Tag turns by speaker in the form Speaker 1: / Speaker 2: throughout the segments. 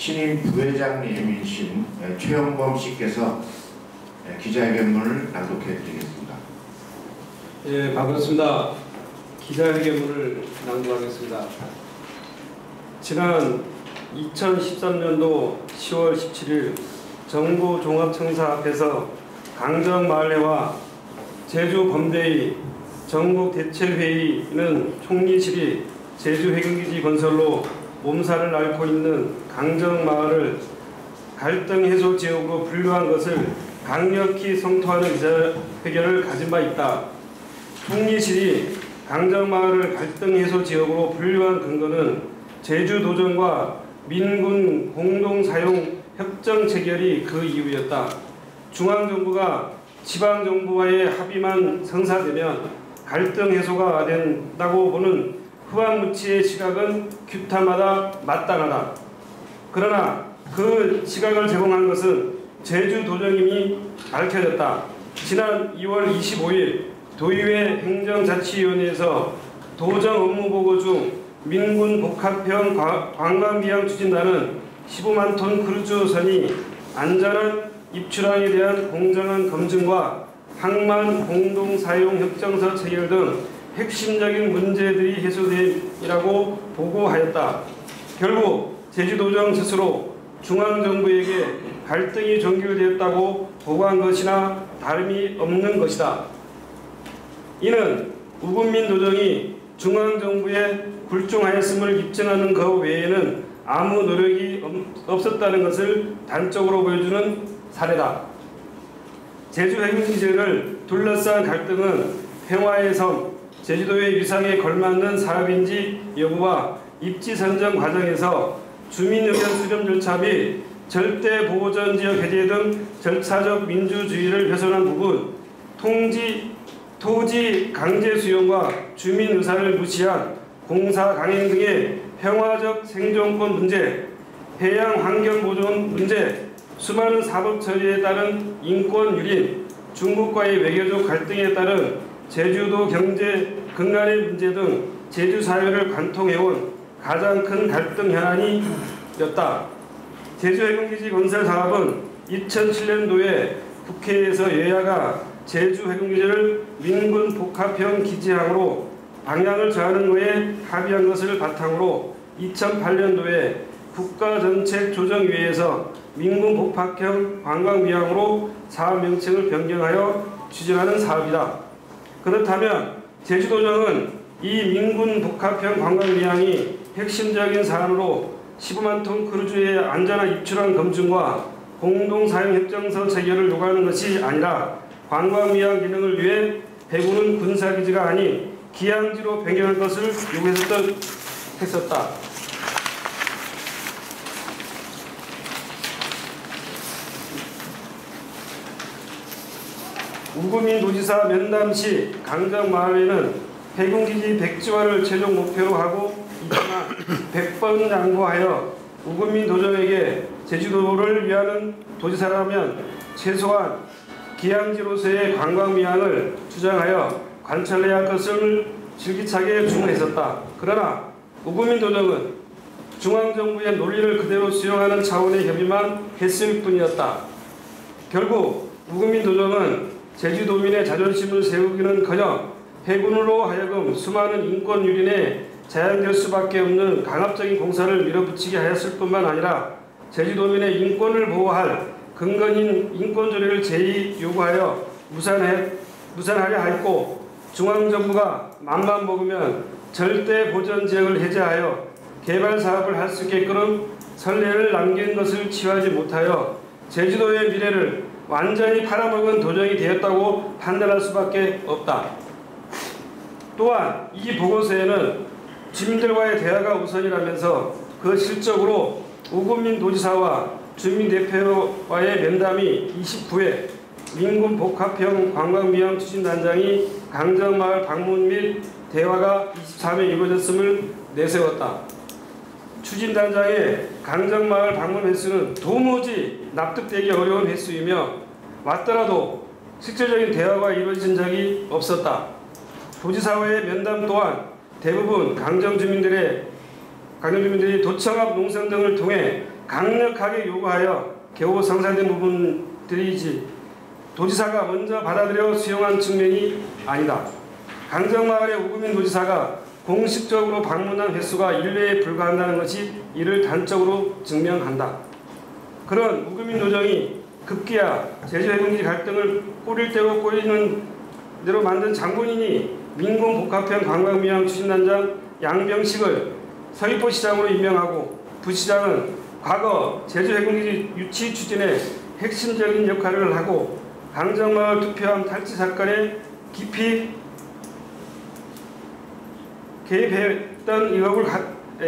Speaker 1: 신임 부회장님이신 최영범 씨께서 기자회견문을 낭독해 드리겠습니다.
Speaker 2: 예, 반갑습니다. 기자회견문을 낭독하겠습니다. 지난 2013년도 10월 17일 정부 종합청사 앞에서 강정마을회와 제주범대의 전국대책회의는 총리실이 제주해경기지 건설로 몸살을 앓고 있는 강정마을을 갈등 해소 지역으로 분류한 것을 강력히 성토하는 기자회견을 가진 바 있다. 총리실이 강정마을을 갈등 해소 지역으로 분류한 근거는 제주도정과 민군 공동사용 협정 체결이 그 이유였다. 중앙정부가 지방정부와의 합의만 성사되면 갈등 해소가 된다고 보는 후안무치의 시각은 규탄마다 마땅하다. 그러나 그 시각을 제공한 것은 제주도정임이 밝혀졌다. 지난 2월 25일 도의회 행정자치위원회에서 도정 업무보고 중 민군 복합형 관광비양 추진단은 15만 톤 크루즈선이 안전한 입출항에 대한 공정한 검증과 항만 공동사용 협정서 체결 등 핵심적인 문제들이 해소됨이라고 보고하였다. 결국 제주도정 스스로 중앙정부에게 갈등이 종결되었다고 보고한 것이나 다름이 없는 것이다. 이는 우금민 도정이 중앙정부에 굴종하였음을 입증하는 것 외에는 아무 노력이 없었다는 것을 단적으로 보여주는 사례다. 제주해경기지를 둘러싼 갈등은 평화의 섬, 제주도의 위상에 걸맞는 사업인지 여부와 입지 선정 과정에서 주민의견 수렴 절차 및 절대 보호전지역 해제 등 절차적 민주주의를 훼손한 부분, 토지 강제 수용과 주민 의사를 무시한 공사 강행 등의 평화적 생존권 문제, 해양 환경 보존 문제, 수많은 사법 처리에 따른 인권 유린, 중국과의 외교적 갈등에 따른 제주도 경제 근간의 문제 등 제주 사회를 관통해온 가장 큰 갈등 현안이었다. 제주해경기지 건설 사업은 2007년도에 국회에서 여야가 제주해경기지를 민군 복합형 기지항으로 방향을 정하는 것에 합의한 것을 바탕으로 2008년도에 국가정책조정위에서 민군 복합형 관광비항으로 사업 명칭을 변경하여 추진하는 사업이다. 그렇다면 제주도정은 이 민군 복합형 관광비항이 핵심적인 사안으로 15만 톤 크루즈의 안전한 입출항 검증과 공동사용협정서 체결을 요구하는 것이 아니라 관광비항 기능을 위해 대구는 군사기지가 아닌 기항지로 변경할 것을 요구했었다. 우금민 도지사 면담 시 강정마을회는 해군기지 백지화를 최종 목표로 하고 있지만 100번 양보하여 우금민 도정에게 제주도를 위하는 도지사라면 최소한 기항지로서의 관광미항을 주장하여 관찰해야 할 것을 줄기차게 주문했었다. 그러나 우금민 도정은 중앙정부의 논리를 그대로 수용하는 차원의 협의만 했을 뿐이었다. 결국 우금민 도정은 제주도민의 자존심을 세우기는커녕 해군으로 하여금 수많은 인권 유린에 제한될 수밖에 없는 강압적인 공사를 밀어붙이게 하였을 뿐만 아니라 제주도민의 인권을 보호할 근거인 인권조례를 제의 요구하여 무산하려 하였고, 중앙정부가 맘만 먹으면 절대 보전지역을 해제하여 개발 사업을 할 수 있게끔 선례를 남긴 것을 치유하지 못하여 제주도의 미래를 완전히 팔아먹은 도정이 되었다고 판단할 수밖에 없다. 또한 이 보고서에는 주민들과의 대화가 우선이라면서 그 실적으로 우금민 도지사와 주민대표와의 면담이 29회, 민군 복합형 관광비양 추진단장이 강정마을 방문 및 대화가 23회 이루어졌음을 내세웠다. 추진단장의 강정마을 방문 횟수는 도무지 납득되기 어려운 횟수이며 왔더라도 실질적인 대화가 이루어진 적이 없었다. 도지사와의 면담 또한 대부분 강정 주민들이 도청 앞 농성 등을 통해 강력하게 요구하여 겨우 성사된 부분들이지 도지사가 먼저 받아들여 수용한 측면이 아니다. 강정마을의 우금민 도지사가 공식적으로 방문한 횟수가 1회에 불과한다는 것이 이를 단적으로 증명한다. 그런 우금민 도정이 급기야 제주해군지 갈등을 꼬릴 대로 꼬이는 대로 만든 장본인이 민공복합형 관광미화 추진단장 양병식을 서귀포시장으로 임명하고 부시장은 과거 제주해군기지 유치 추진에 핵심적인 역할을 하고 강정마을 투표함 탈취 사건에 깊이 개입했던 의혹을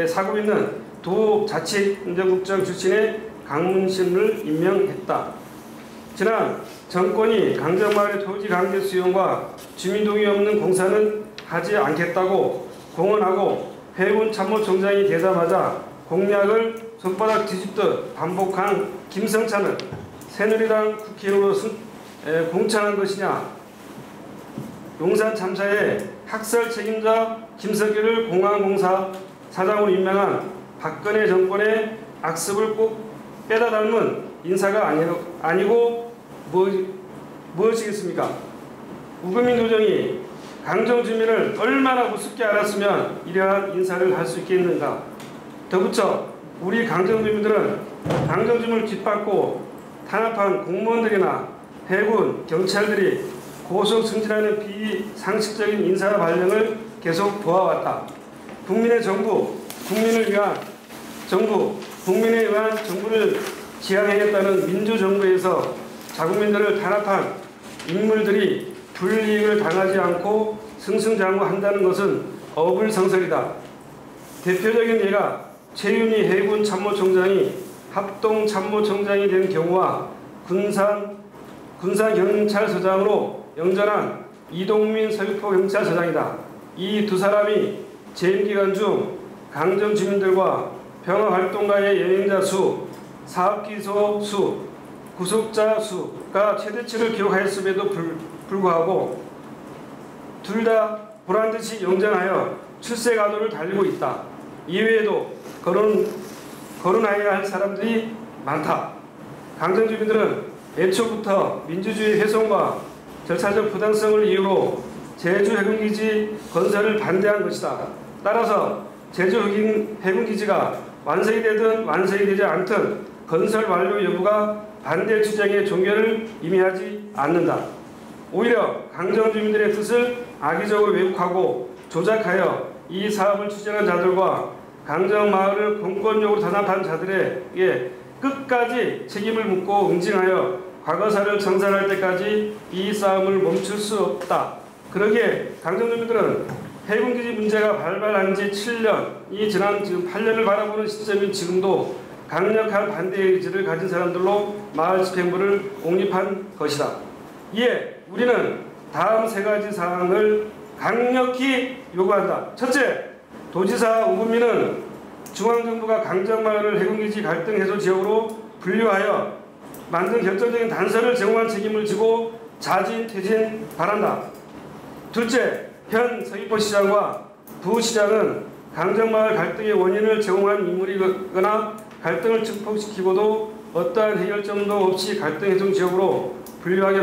Speaker 2: 사고 있는 도자치행정국장 출신의 강문신을 임명했다. 지난 정권이 강정마을의 토지 관계 수용과 주민 동의 없는 공사는 하지 않겠다고 공언하고 해군 참모총장이 되자마자 공약을 손바닥 뒤집듯 반복한 김성찬은 새누리당 국회의원으로 공천한 것이냐, 용산 참사의 학살 책임자 김석기를 공항공사 사장으로 임명한 박근혜 정권의 악습을 꼭 빼다 닮은 인사가 아니고 무엇이겠습니까? 우금민 도정이 강정 주민을 얼마나 우습게 알았으면 이러한 인사를 할 수 있겠는가? 덧붙여 우리 강정 주민들은 강정 주민을 뒷받고 탄압한 공무원들이나 해군, 경찰들이 고속 승진하는 비상식적인 인사 발령을 계속 보아왔다. 국민의 정부, 국민을 위한 정부, 국민에 의한 정부를 지향하겠다는 민주정부에서 자국민들을 탄압한 인물들이 불이익을 당하지 않고 승승장구한다는 것은 어불성설이다. 대표적인 예가 최윤희 해군 참모총장이 합동참모총장이 된 경우와 군사경찰서장으로 영전한 이동민 서귀포경찰서장이다. 이 두 사람이 재임 기간 중 강정 주민들과 평화활동가의 여행자 수, 사업기소 수, 구속자 수가 최대치를 기록하였음에도 불구하고 둘 다 보란듯이 영전하여 출세 가도를 달리고 있다. 이외에도 거론하여야 할 사람들이 많다. 강정 주민들은 애초부터 민주주의 훼손과 절차적 부당성을 이유로 제주 해군기지 건설을 반대한 것이다. 따라서 제주 해군기지가 완성이 되든 완성이 되지 않든 건설 완료 여부가 반대 주장의 종결을 의미하지 않는다. 오히려 강정 주민들의 뜻을 악의적으로 왜곡하고 조작하여 이 사업을 추진한 자들과 강정 마을을 공권력으로 단합한 자들에게 끝까지 책임을 묻고 응징하여 과거사를 정산할 때까지 이 싸움을 멈출 수 없다. 그러기에 강정 주민들은 해군기지 문제가 발발한 지 7년이 지난 지금 8년을 바라보는 시점인 지금도 강력한 반대 의지를 가진 사람들로 마을 집행부를 옹립한 것이다. 이에 우리는 다음 세 가지 사항을 강력히 요구한다. 첫째, 도지사 우금민은 중앙정부가 강정마을을 해군기지 갈등 해소 지역으로 분류하여 만든 결정적인 단서를 제공한 책임을 지고 자진 퇴진 바란다. 둘째, 현 서귀포시장과 부시장은 강정마을 갈등의 원인을 제공한 인물이거나 갈등을 증폭시키고도 어떠한 해결점도 없이 갈등 해소 지역으로 분류하게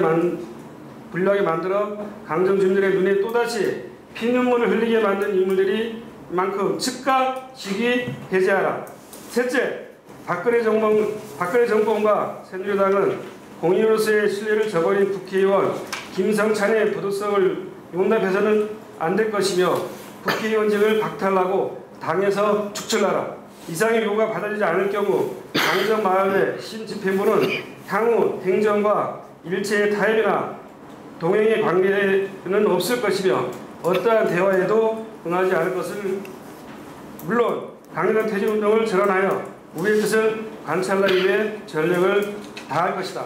Speaker 2: 만들어 강정 주민들의 눈에 또다시 피눈물을 흘리게 만든 인물들이 만큼 즉각 직위 해제하라. 셋째, 박근혜 정권과 새누리당은 공인으로서의 신뢰를 저버린 국회의원 김성찬의 부도성을 용납해서는 안 될 것이며 국회의원직을 박탈하고 당에서 축출하라. 이상의 요구가 받아지지 않을 경우 강정마을의 신집행부는 향후 행정과 일체의 타협이나 동행의 관계는 없을 것이며 어떠한 대화에도 응하지 않을 것을 물론 강력 퇴진운동을 전환하여 우리의 뜻을 관찰하기 위해 전력을 다할 것이다.